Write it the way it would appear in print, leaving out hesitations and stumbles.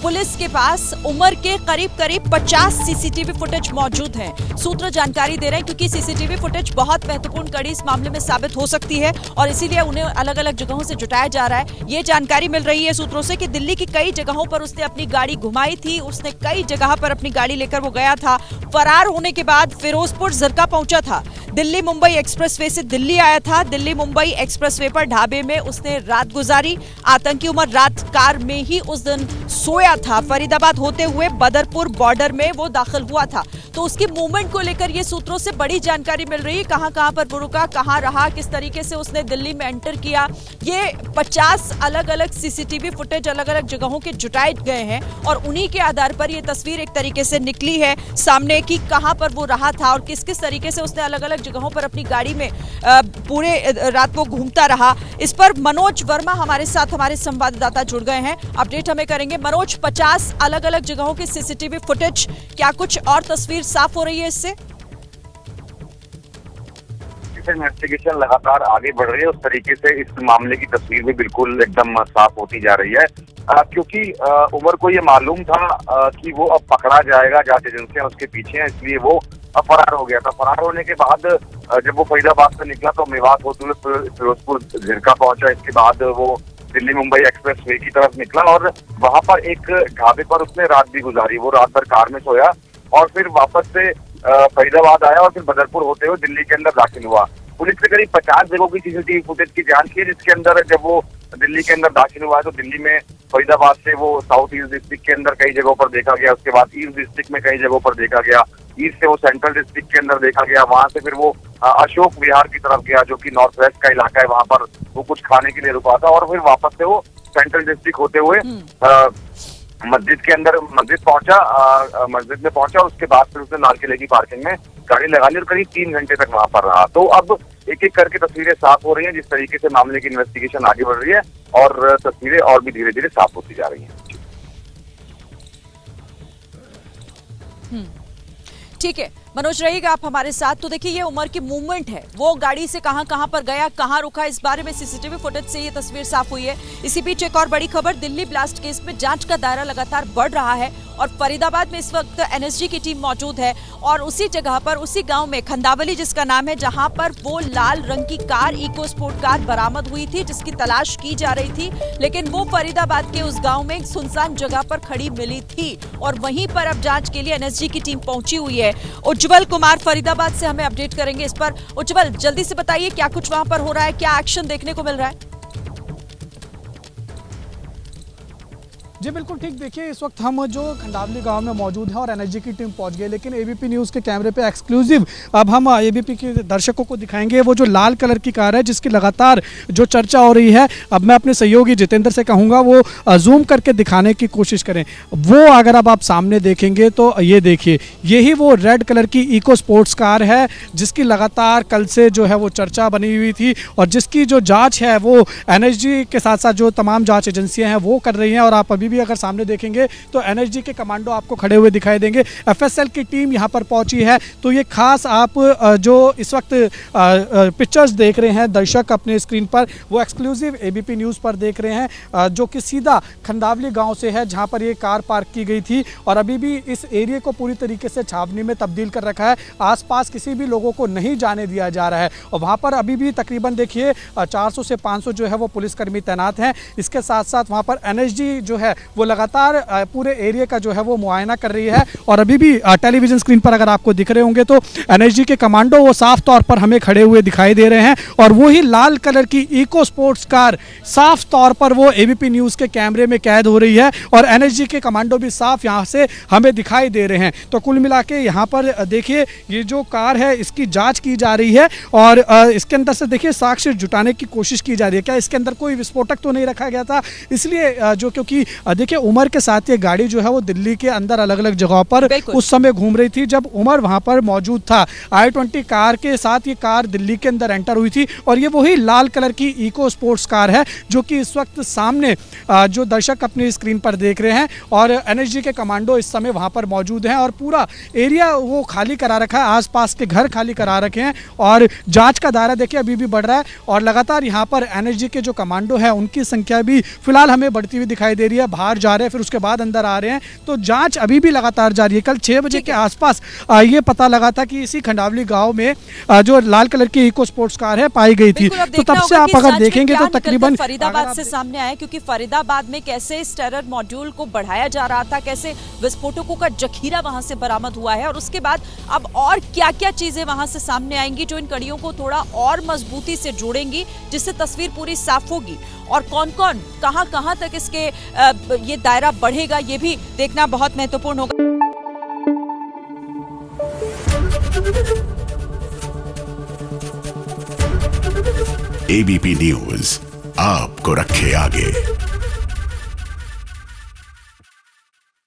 Police के पास उमर के करीब 50 सीसीटीवी फुटेज मौजूद है। सूत्र जानकारी दे रहे हैं क्योंकि सीसीटीवी फुटेज बहुत महत्वपूर्ण कड़ी इस मामले में साबित हो सकती है और इसीलिए उन्हें अलग अलग जगहों से जुटाया जा रहा है। ये जानकारी मिल रही है सूत्रों से कि दिल्ली की कई जगहों पर उसने अपनी गाड़ी घुमाई थी, उसने कई जगह पर अपनी गाड़ी लेकर वो गया था। फरार होने के बाद फिरोजपुर जरका पहुंचा था, दिल्ली मुंबई एक्सप्रेसवे से दिल्ली आया था, दिल्ली मुंबई एक्सप्रेसवे पर ढाबे में उसने रात गुजारी। आतंकी उमर रात कार में ही उस दिन सोया था। फरीदाबाद होते हुए बदरपुर बॉर्डर में वो दाखिल हुआ था। तो उसकी मूवमेंट को लेकर ये सूत्रों से बड़ी जानकारी मिल रही है, कहां पर वो रुका, कहां रहा, किस तरीके से उसने दिल्ली में एंटर किया। ये 50 अलग अलग सीसीटीवी फुटेज अलग अलग जगहों के जुटाए गए हैं और उन्हीं के आधार पर ये तस्वीर एक तरीके से निकली है सामने कि कहां पर वो रहा था और किस किस तरीके से उसने अलग अलग जगहों पर अपनी गाड़ी में पूरे रात वो घूमता रहा। इस पर मनोज वर्मा हमारे साथ हमारे संवाददाता जुड़ गए हैं, अपडेट हमें करेंगे। मनोज, 50 अलग अलग जगहों की सीसीटीवी फुटेज, क्या कुछ और तस्वीर साफ हो रही है इससे? इन्वेस्टिगेशन लगातार आगे बढ़ रही है, उस तरीके से इस मामले की तस्वीर भी बिल्कुल एकदम साफ होती जा रही है क्योंकि उमर को ये मालूम था कि वो अब पकड़ा जाएगा, जांच एजेंसियां उसके पीछे हैं, इसलिए वो फरार हो गया था। फरार होने के बाद जब वो फरीदाबाद से निकला तो मेवात होते हुए फिरोजपुर झिरका पहुंचा। इसके बाद वो दिल्ली मुंबई एक्सप्रेस वे की तरफ निकला और वहां पर एक ढाबे पर उसने रात भी गुजारी। वो रात भर कार में सोया और फिर वापस से फरीदाबाद आया और फिर बदरपुर होते हुए दिल्ली के अंदर दाखिल हुआ। पुलिस ने करीब 50 जगहों की सीसीटीवी फुटेज की जांच की, जिसके अंदर जब वो दिल्ली के अंदर दाखिल हुआ है तो दिल्ली में फरीदाबाद से वो साउथ ईस्ट डिस्ट्रिक्ट के अंदर कई जगहों पर देखा गया, उसके बाद ईस्ट डिस्ट्रिक्ट में कई जगहों पर देखा गया, ईस्ट से वो सेंट्रल डिस्ट्रिक्ट के अंदर देखा गया, वहां से फिर वो अशोक विहार की तरफ गया जो कि नॉर्थ वेस्ट का इलाका है, वहां पर वो कुछ खाने के लिए रुका था और फिर वापस से वो सेंट्रल डिस्ट्रिक्ट होते हुए मस्जिद के अंदर मस्जिद में पहुंचा। उसके बाद फिर उसने लाल किले की पार्किंग में गाड़ी लगा ली और करीब 3 घंटे तक वहां पर रहा। तो अब एक एक करके तस्वीरें साफ हो रही हैं, जिस तरीके से मामले की इन्वेस्टिगेशन आगे बढ़ रही है और तस्वीरें और भी धीरे धीरे साफ होती जा रही हैं। ठीक है मनोज, रहिएगा आप हमारे साथ। तो देखिए ये उमर की मूवमेंट है, वो गाड़ी से कहां पर गया, कहां रुका, इस बारे में सीसीटीवी फुटेज से ये तस्वीर साफ हुई है। इसी बीच एक और बड़ी खबर, दिल्ली ब्लास्ट केस में जांच का दायरा लगातार बढ़ रहा है और फरीदाबाद में इस वक्त एनएसजी की टीम मौजूद है और उसी जगह पर उसी गांव में खंदावली जिसका नाम है, जहां पर वो लाल रंग की कार, इको स्पोर्ट कार बरामद हुई थी जिसकी तलाश की जा रही थी, लेकिन वो फरीदाबाद के उस गांव में एक सुनसान जगह पर खड़ी मिली थी और वहीं पर अब जांच के लिए एनएसजी की टीम पहुंची हुई है। उज्जवल कुमार फरीदाबाद से हमें अपडेट करेंगे इस पर। उज्जवल, जल्दी से बताइए क्या कुछ वहां पर हो रहा है, क्या एक्शन देखने को मिल रहा है? जी बिल्कुल ठीक। देखिए इस वक्त हम जो खंडावली गांव में मौजूद है और एनएसजी की टीम पहुंच गई, लेकिन एबीपी न्यूज़ के कैमरे पे एक्सक्लूसिव अब हम एबीपी के दर्शकों को दिखाएंगे वो जो लाल कलर की कार है जिसकी लगातार जो चर्चा हो रही है। अब मैं अपने सहयोगी जितेंद्र से कहूँगा वो जूम करके दिखाने की कोशिश करें। वो अगर अब आप सामने देखेंगे तो ये देखिए, यही वो रेड कलर की इको स्पोर्ट्स कार है जिसकी लगातार कल से जो है वो चर्चा बनी हुई थी और जिसकी जो जाँच है वो एनएसजी के साथ साथ जो तमाम जाँच एजेंसियाँ हैं वो कर रही हैं। और आप अभी भी अगर सामने देखेंगे तो एनएसजी के कमांडो आपको खड़े हुए दिखाई देंगे, एफएसएल की टीम यहां पर पहुंची है। तो ये खास आप जो इस वक्त पिक्चर्स देख रहे हैं दर्शक अपने स्क्रीन पर, वो एक्सक्लूसिव एबीपी न्यूज़ पर देख रहे हैं जो कि सीधा खंडावली गांव से है जहां पर ये कार पार्क की गई थी और अभी भी इस एरिया को पूरी तरीके से छावनी में तब्दील कर रखा है। आसपास किसी भी लोगों को नहीं जाने दिया जा रहा है और वहां पर अभी भी तकरीबन देखिए 400 से 500 जो है वो पुलिसकर्मी तैनात हैं। इसके साथ साथ वहां पर एनएसजी जो है वो लगातार पूरे एरिया का जो है वो मुआयना कर रही है और अभी भी टेलीविजन स्क्रीन पर अगर आपको दिख रहे होंगे तो एनएसजी के कमांडो वो साफ तौर पर हमें खड़े हुए दिखाई दे रहे हैं और वही लाल कलर की इको स्पोर्ट्स कार साफ तौर पर वो एबीपी न्यूज़ के कैमरे में कैद हो रही है और एनएसजी के कमांडो भी साफ यहाँ से हमें दिखाई दे रहे हैं। तो कुल मिला के यहाँ पर देखिए ये जो कार है इसकी जाँच की जा रही है और इसके अंदर से देखिए साक्ष्य जुटाने की कोशिश की जा रही है। क्या इसके अंदर कोई विस्फोटक तो नहीं रखा गया था, इसलिए जो क्योंकि देखिए उमर के साथ ये गाड़ी जो है वो दिल्ली के अंदर अलग अलग जगहों पर उस समय घूम रही थी जब उमर वहां पर मौजूद था। i20 कार के साथ ये कार दिल्ली के अंदर एंटर हुई थी और ये वही लाल कलर की इको स्पोर्ट्स कार है जो कि इस वक्त सामने जो दर्शक अपनी स्क्रीन पर देख रहे हैं और एनएसजी के कमांडो इस समय वहां पर मौजूद हैं और पूरा एरिया वो खाली करा रखा है, आसपास के घर खाली करा रखे हैं और जांच का दायरा देखिए अभी भी बढ़ रहा है और लगातार यहाँ पर एनएसजी के जो कमांडो है उनकी संख्या भी फिलहाल हमें बढ़ती हुई दिखाई दे रही है। बाहर जा रहे हैं, फिर उसके बाद अंदर आ रहे हैं। तो जांच अभी भी लगातार जारी है। कल 6 बजे के आसपास ये पता लगा था कि इसी खंडावली गांव में जो लाल कलर की इको स्पोर्ट्स कार है पाई गई थी। तो तब से आप अगर देखेंगे तो तकरीबन फरीदाबाद से सामने आया, क्योंकि फरीदाबाद में कैसे इस टेरर मॉड्यूल को बढ़ाया जा रहा था, कैसे विस्फोटकों का जखीरा वहां से बरामद हुआ है, और उसके बाद अब और क्या-क्या चीजें वहां से सामने आएंगी जो इन कड़ियों को थोड़ा और मजबूती से जोड़ेंगी, जिससे तस्वीर पूरी साफ होगी। और कौन-कौन कहां तक इसके ये दायरा बढ़ेगा, ये भी देखना बहुत महत्वपूर्ण होगा। एबीपी न्यूज आपको रखे आगे।